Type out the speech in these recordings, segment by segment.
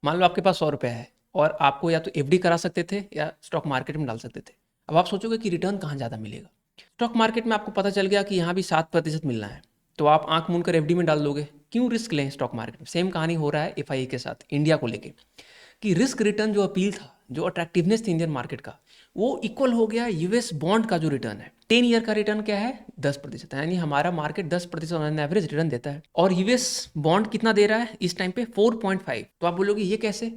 मान लो आपके पास 100 रुपये है और आपको या तो एफडी करा सकते थे या स्टॉक मार्केट में डाल सकते थे। अब आप सोचोगे कि रिटर्न कहाँ ज़्यादा मिलेगा। स्टॉक मार्केट में आपको पता चल गया कि यहाँ भी 7% मिलना है, तो आप आंख मूंद कर एफडी में डाल दोगे। क्यों रिस्क लें स्टॉक मार्केट में? सेम कहानी हो रहा है एफआईए के साथ इंडिया को लेके, कि रिस्क रिटर्न जो अपील था, जो अट्रैक्टिवनेस थी इंडियन मार्केट का, वो इक्वल हो गया यूएस बॉन्ड का जो रिटर्न है। 10 ईयर का रिटर्न क्या है? 10%। यानी हमारा मार्केट 10% ऑन एवरेज रिटर्न देता है और यूएस बॉन्ड कितना दे रहा है इस टाइम पे? 4.5। तो आप बोलोगे ये कैसे?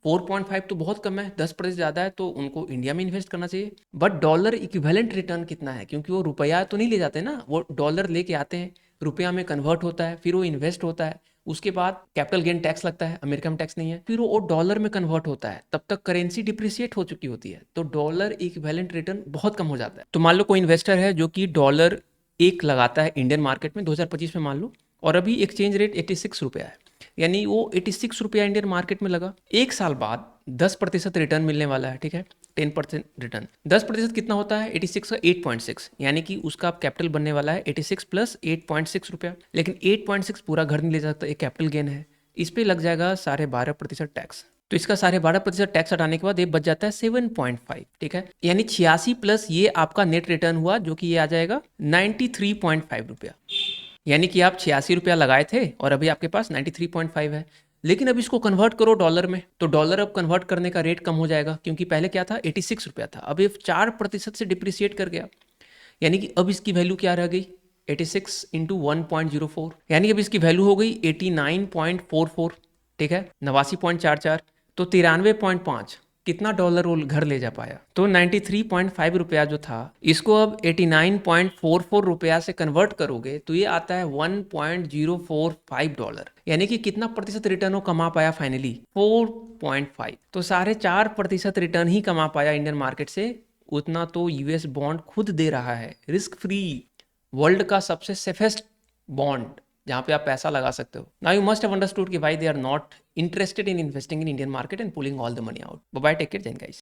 4.5 तो बहुत कम है, 10% ज़्यादा है, तो उनको इंडिया में इन्वेस्ट करना चाहिए। बट डॉलर इक्विवेलेंट रिटर्न कितना है? क्योंकि वो रुपया तो नहीं ले जाते ना, वो डॉलर लेके आते हैं, रुपया में कन्वर्ट होता है, फिर वो इन्वेस्ट होता है, उसके बाद कैपिटल गेन टैक्स लगता है, अमेरिका में टैक्स नहीं है, फिर वो डॉलर में कन्वर्ट होता है, तब तक करेंसी डिप्रिशिएट हो चुकी होती है, तो डॉलर इक्विवेलेंट रिटर्न बहुत कम हो जाता है। तो मान लो कोई इन्वेस्टर है जो कि डॉलर एक लगाता है इंडियन मार्केट में 2025 में मान लो, और अभी एक्सचेंज रेट 86 रुपया है, यानी वो 86 रुपया इंडियन मार्केट में लगा। एक साल बाद 10% रिटर्न मिलने वाला है, ठीक है, 10% रिटर्न। 10% कितना होता है? 86 का 8.6, यानी कि उसका कैपिटल बनने वाला है 86 प्लस 8.6 रुपया। लेकिन 8.6 पूरा घर नहीं ले सकता, एक कैपिटल गेन है, इस पे लग जाएगा 12.5% टैक्स। तो इसका 12.5% टैक्स हटाने के बाद ये बच जाता है 7.5, ठीक है, यानी 86 प्लस ये आपका नेट रिटर्न हुआ, जो कि ये आ जाएगा 93.5 रुपया। यानी कि आप 86 रुपया लगाए थे और अभी आपके पास 93.5 है। लेकिन अब इसको कन्वर्ट करो डॉलर में, तो डॉलर अब कन्वर्ट करने का रेट कम हो जाएगा, क्योंकि पहले क्या था? 86 रुपया था, अब ये 4% से डिप्रिसिएट कर गया। यानी कि अब इसकी वैल्यू क्या रह गई? 86 इंटू 1.04, यानी अब इसकी वैल्यू हो गई 89.44, ठीक है, 89.44। तो 93.5 कितना डॉलर वो घर ले जा पाया? तो 93.5 रुपया जो था, इसको अब 89.44 रुपया से कन्वर्ट करोगे तो ये आता है 1.045 डॉलर। यानी कि कितना प्रतिशत रिटर्न वो कमा पाया फाइनली? 4.5। तो 4.5% रिटर्न ही कमा पाया इंडियन मार्केट से। उतना तो यूएस बॉन्ड खुद दे रहा है, रिस्क फ्री, वर्ल्ड का सबसे सेफेस्ट बॉन्ड, जहाँ पे आप पैसा लगा सकते हो। Now you must have understood कि why they are not interested in investing in Indian market and pulling all the money out. Bye bye, take care, Jain guys.